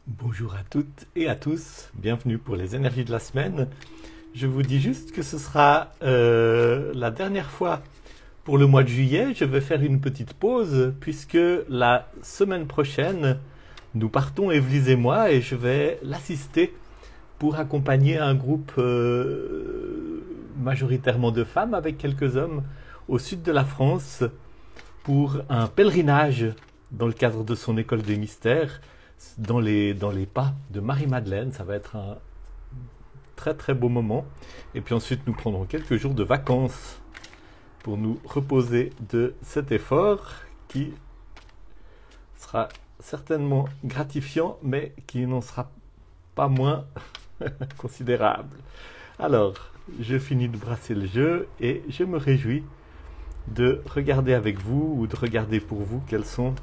Bonjour à toutes et à tous, bienvenue pour les énergies de la semaine. Je vous dis juste que ce sera la dernière fois pour le mois de juillet. Je vais faire une petite pause puisque la semaine prochaine, nous partons, Evelyse et moi, et je vais l'assister pour accompagner un groupe majoritairement de femmes avec quelques hommes au sud de la France pour un pèlerinage dans le cadre de son école des mystères dans les pas de Marie-Madeleine. Ça va être un très très beau moment. Et puis ensuite, nous prendrons quelques jours de vacances pour nous reposer de cet effort qui sera certainement gratifiant, mais qui n'en sera pas moins considérable. Alors, je finis de brasser le jeu et je me réjouis de regarder avec vous ou de regarder pour vous quelles sont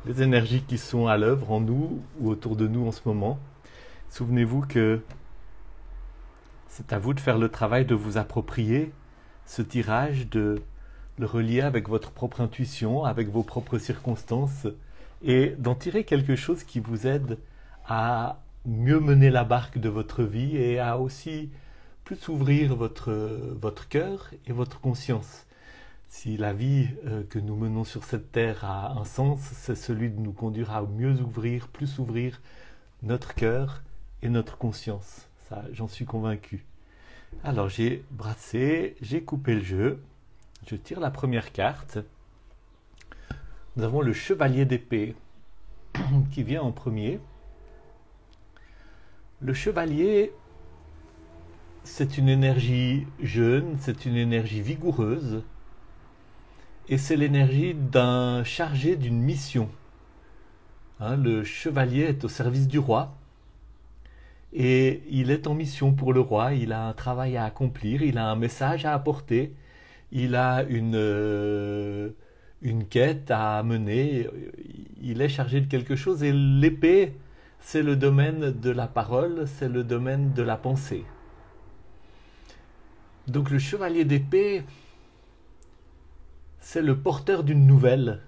les énergies qui sont à l'œuvre en nous ou autour de nous en ce moment. Souvenez-vous que c'est à vous de faire le travail de vous approprier ce tirage, de le relier avec votre propre intuition, avec vos propres circonstances, et d'en tirer quelque chose qui vous aide à mieux mener la barque de votre vie et à aussi plus ouvrir votre cœur et votre conscience. Si la vie que nous menons sur cette terre a un sens, c'est celui de nous conduire à mieux ouvrir, plus ouvrir notre cœur et notre conscience. Ça, j'en suis convaincu. Alors j'ai brassé, j'ai coupé le jeu. Je tire la première carte. Nous avons le chevalier d'épée qui vient en premier. Le chevalier, c'est une énergie jeune, c'est une énergie vigoureuse. Et c'est l'énergie d'un chargé d'une mission. Le chevalier est au service du roi et il est en mission pour le roi. Il a un travail à accomplir, il a un message à apporter, il a une quête à mener. Il est chargé de quelque chose et l'épée, c'est le domaine de la parole, c'est le domaine de la pensée. Donc le chevalier d'épée, c'est le porteur d'une nouvelle.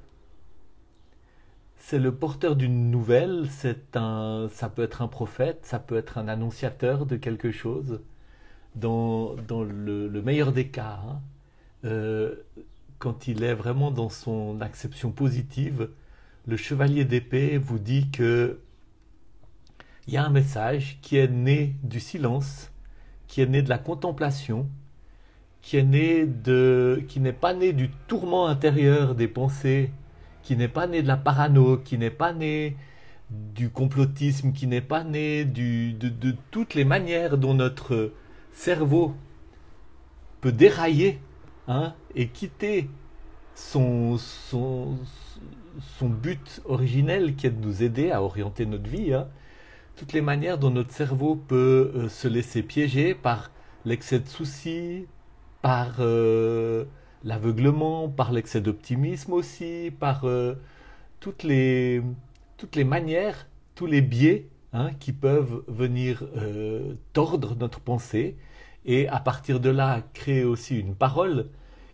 C'est le porteur d'une nouvelle, ça peut être un prophète, ça peut être un annonciateur de quelque chose, dans le meilleur des cas. Euh, Quand il est vraiment dans son acception positive, le chevalier d'épée vous dit que il y a un message qui est né du silence, qui est né de la contemplation, qui n'est pas né du tourment intérieur des pensées, qui n'est pas né de la parano, qui n'est pas né du complotisme, qui n'est pas né de toutes les manières dont notre cerveau peut dérailler, et quitter son but originel qui est de nous aider à orienter notre vie. Toutes les manières dont notre cerveau peut se laisser piéger par l'excès de soucis, par l'aveuglement, par l'excès d'optimisme aussi, par toutes les, toutes les manières, tous les biais, qui peuvent venir tordre notre pensée et à partir de là créer aussi une parole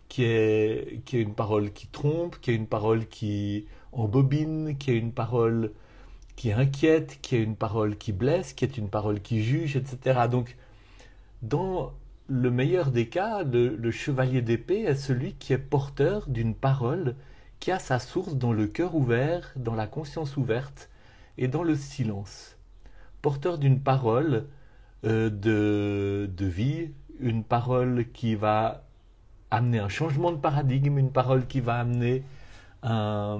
qui est une parole qui trompe, qui est une parole qui embobine, qui est une parole qui inquiète, qui est une parole qui blesse, qui est une parole qui juge, etc. Donc, dans le meilleur des cas, le chevalier d'épée est celui qui est porteur d'une parole qui a sa source dans le cœur ouvert, dans la conscience ouverte et dans le silence. Porteur d'une parole de vie, une parole qui va amener un changement de paradigme, une parole qui va amener un,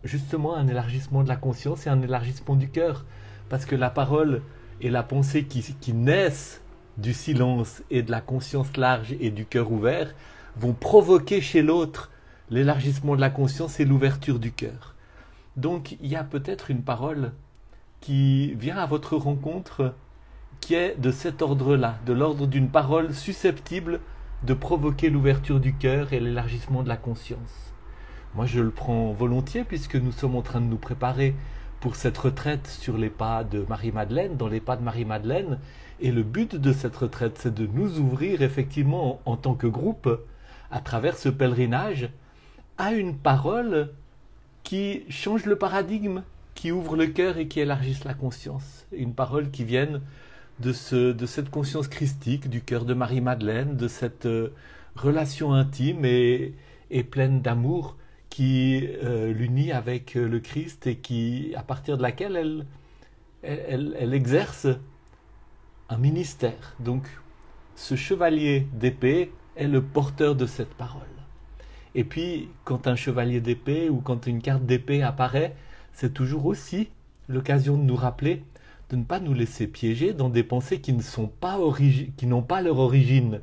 justement un élargissement de la conscience et un élargissement du cœur. Parce que la parole et la pensée qui naissent du silence et de la conscience large et du cœur ouvert vont provoquer chez l'autre l'élargissement de la conscience et l'ouverture du cœur. Donc il y a peut-être une parole qui vient à votre rencontre qui est de cet ordre-là, de l'ordre d'une parole susceptible de provoquer l'ouverture du cœur et l'élargissement de la conscience. Moi je le prends volontiers puisque nous sommes en train de nous préparer pour cette retraite sur les pas de Marie-Madeleine, dans les pas de Marie-Madeleine. Et le but de cette retraite, c'est de nous ouvrir effectivement en tant que groupe, à travers ce pèlerinage, à une parole qui change le paradigme, qui ouvrent le cœur et qui élargissent la conscience. Une parole qui vienne de cette conscience christique, du cœur de Marie-Madeleine, de cette relation intime et pleine d'amour qui l'unit avec le Christ et qui, à partir de laquelle elle exerce un ministère. Donc, ce chevalier d'épée est le porteur de cette parole. Et puis, quand un chevalier d'épée ou quand une carte d'épée apparaît, c'est toujours aussi l'occasion de nous rappeler de ne pas nous laisser piéger dans des pensées qui n'ont pas leur origine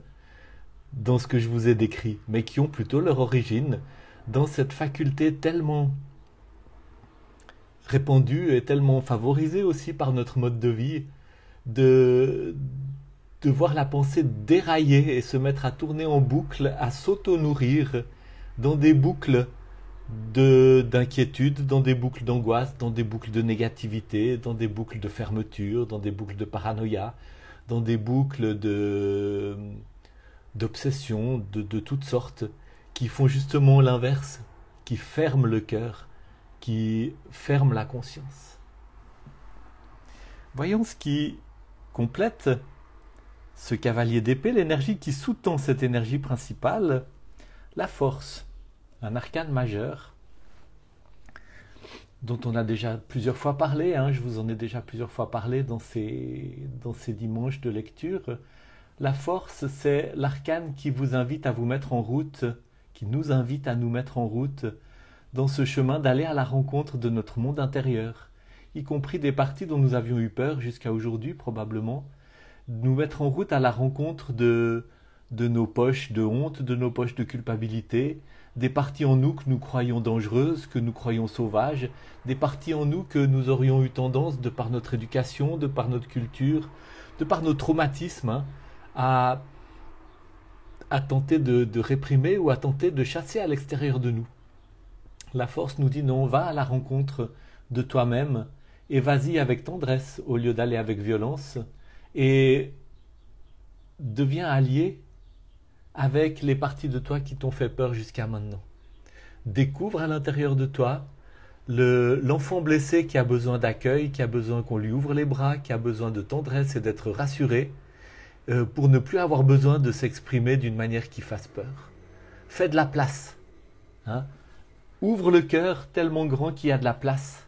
dans ce que je vous ai décrit, mais qui ont plutôt leur origine dans cette faculté tellement répandue et tellement favorisée aussi par notre mode de vie de voir la pensée dérailler et se mettre à tourner en boucle, à s'auto-nourrir dans des boucles d'inquiétude, dans des boucles d'angoisse, dans des boucles de négativité, dans des boucles de fermeture, dans des boucles de paranoïa, dans des boucles d'obsession de toutes sortes, qui font justement l'inverse, qui ferment le cœur, qui ferment la conscience. Voyons ce qui complète ce cavalier d'épée, l'énergie qui sous-tend cette énergie principale, la force, un arcane majeur dont on a déjà plusieurs fois parlé, je vous en ai déjà plusieurs fois parlé dans ces dimanches de lecture. La force, c'est l'arcane qui vous invite à vous mettre en route, qui nous invite à nous mettre en route dans ce chemin d'aller à la rencontre de notre monde intérieur, y compris des parties dont nous avions eu peur jusqu'à aujourd'hui probablement, nous mettre en route à la rencontre de nos poches de honte, de nos poches de culpabilité, des parties en nous que nous croyons dangereuses, que nous croyons sauvages, des parties en nous que nous aurions eu tendance, de par notre éducation, de par notre culture, de par nos traumatismes, à tenter de réprimer ou à tenter de chasser à l'extérieur de nous. La force nous dit non, va à la rencontre de toi-même et vas-y avec tendresse au lieu d'aller avec violence et deviens allié avec les parties de toi qui t'ont fait peur jusqu'à maintenant. Découvre à l'intérieur de toi l'enfant blessé qui a besoin d'accueil, qui a besoin qu'on lui ouvre les bras, qui a besoin de tendresse et d'être rassuré pour ne plus avoir besoin de s'exprimer d'une manière qui fasse peur. Fais de la place. Ouvre le cœur tellement grand qu'il y a de la place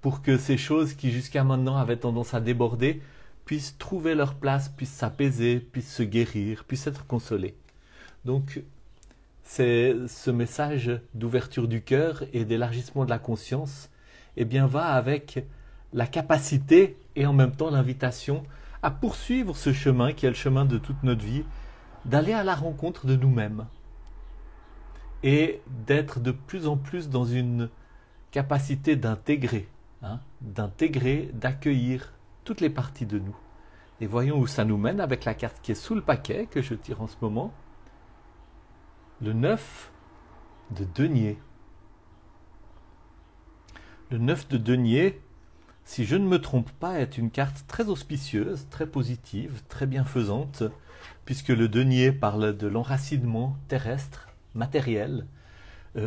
pour que ces choses qui jusqu'à maintenant avaient tendance à déborder puissent trouver leur place, puissent s'apaiser, puissent se guérir, puissent être consolées. Donc, c'est ce message d'ouverture du cœur et d'élargissement de la conscience, va avec la capacité et en même temps l'invitation à poursuivre ce chemin qui est le chemin de toute notre vie, d'aller à la rencontre de nous-mêmes et d'être de plus en plus dans une capacité d'intégrer, d'accueillir toutes les parties de nous. Et voyons où ça nous mène avec la carte qui est sous le paquet, que je tire en ce moment. Le 9 de denier. Le 9 de denier, si je ne me trompe pas, est une carte très auspicieuse, très positive, très bienfaisante, puisque le denier parle de l'enracinement terrestre, matériel,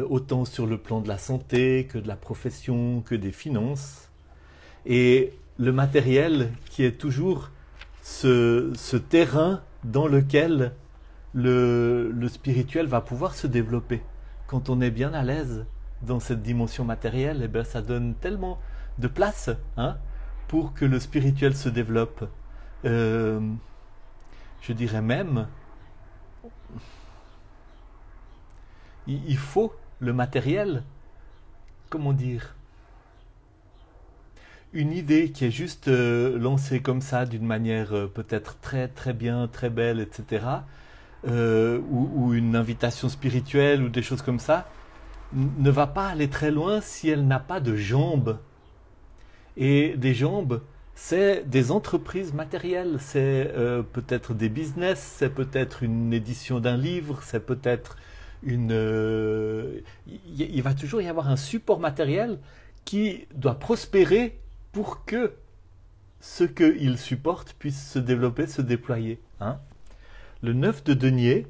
autant sur le plan de la santé que de la profession, que des finances. Et le matériel qui est toujours ce terrain dans lequel le spirituel va pouvoir se développer. Quand on est bien à l'aise dans cette dimension matérielle, ça donne tellement de place pour que le spirituel se développe. Je dirais même, il faut le matériel, comment dire, une idée qui est juste lancée comme ça d'une manière peut-être très très bien, très belle, etc. Ou une invitation spirituelle ou des choses comme ça, ne va pas aller très loin si elle n'a pas de jambes. Et des jambes, c'est des entreprises matérielles, c'est peut-être des business, c'est peut-être une édition d'un livre, c'est peut-être il va toujours y avoir un support matériel qui doit prospérer pour que ce qu'il supporte puisse se développer, se déployer. Le 9 de denier,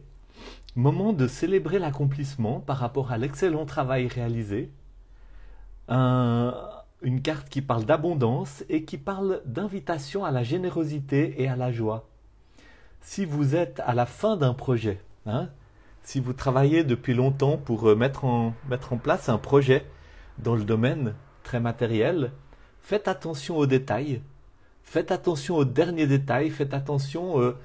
moment de célébrer l'accomplissement par rapport à l'excellent travail réalisé, une une carte qui parle d'abondance et qui parle d'invitation à la générosité et à la joie. Si vous êtes à la fin d'un projet, hein, si vous travaillez depuis longtemps pour mettre en place un projet dans le domaine très matériel, faites attention aux détails, faites attention aux derniers détails, faites attention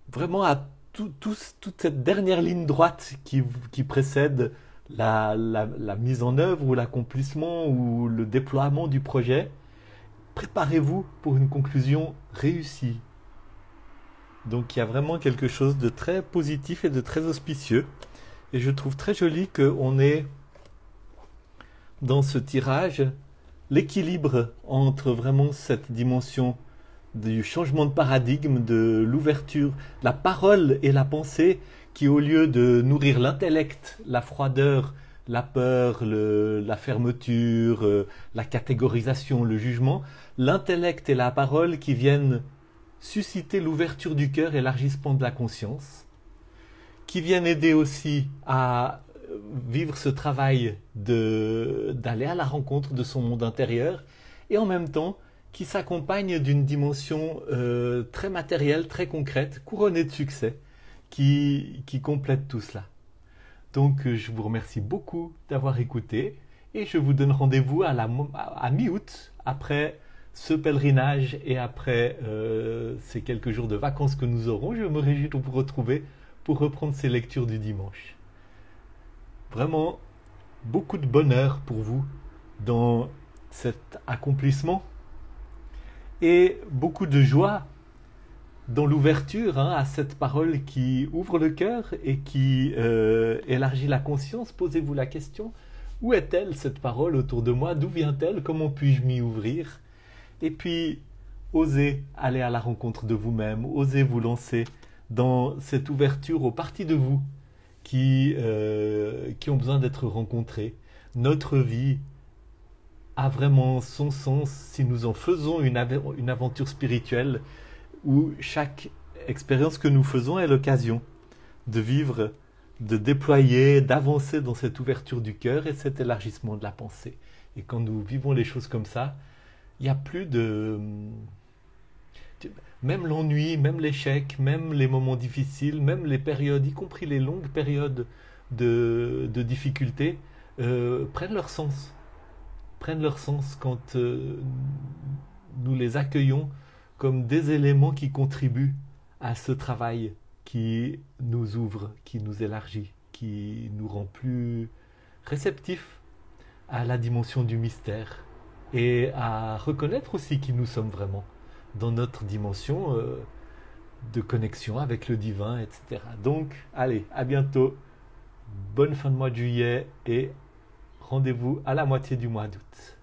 vraiment à toute cette dernière ligne droite qui précède la mise en œuvre ou l'accomplissement ou le déploiement du projet. Préparez-vous pour une conclusion réussie. Donc il y a vraiment quelque chose de très positif et de très auspicieux. Et je trouve très joli qu'on ait dans ce tirage l'équilibre entre vraiment cette dimension du changement de paradigme, de l'ouverture, la parole et la pensée qui, au lieu de nourrir l'intellect, la froideur, la peur, la fermeture, la catégorisation, le jugement, l'intellect et la parole qui viennent susciter l'ouverture du cœur et l'élargissement de la conscience, qui viennent aider aussi à vivre ce travail d'aller à la rencontre de son monde intérieur et en même temps qui s'accompagne d'une dimension très matérielle, très concrète, couronnée de succès, qui complète tout cela. Donc je vous remercie beaucoup d'avoir écouté et je vous donne rendez-vous à mi-août, après ce pèlerinage et après ces quelques jours de vacances que nous aurons. Je me réjouis de vous retrouver pour reprendre ces lectures du dimanche. Vraiment, beaucoup de bonheur pour vous dans cet accomplissement et beaucoup de joie dans l'ouverture à cette parole qui ouvre le cœur et qui élargit la conscience. Posez-vous la question, où est-elle cette parole autour de moi? D'où vient-elle? Comment puis-je m'y ouvrir? Et puis, osez aller à la rencontre de vous-même, osez vous lancer dans cette ouverture aux parties de vous qui ont besoin d'être rencontrées. Notre vie a vraiment son sens si nous en faisons une aventure spirituelle où chaque expérience que nous faisons est l'occasion de vivre, de déployer, d'avancer dans cette ouverture du cœur et cet élargissement de la pensée. Et quand nous vivons les choses comme ça, il n'y a plus de... Même l'ennui, même l'échec, même les moments difficiles, même les périodes, y compris les longues périodes de difficulté, prennent leur sens. Prennent leur sens quand nous les accueillons comme des éléments qui contribuent à ce travail qui nous ouvre, qui nous élargit, qui nous rend plus réceptifs à la dimension du mystère et à reconnaître aussi qui nous sommes vraiment dans notre dimension de connexion avec le divin, etc. Donc, allez, à bientôt, bonne fin de mois de juillet et rendez-vous à la moitié du mois d'août.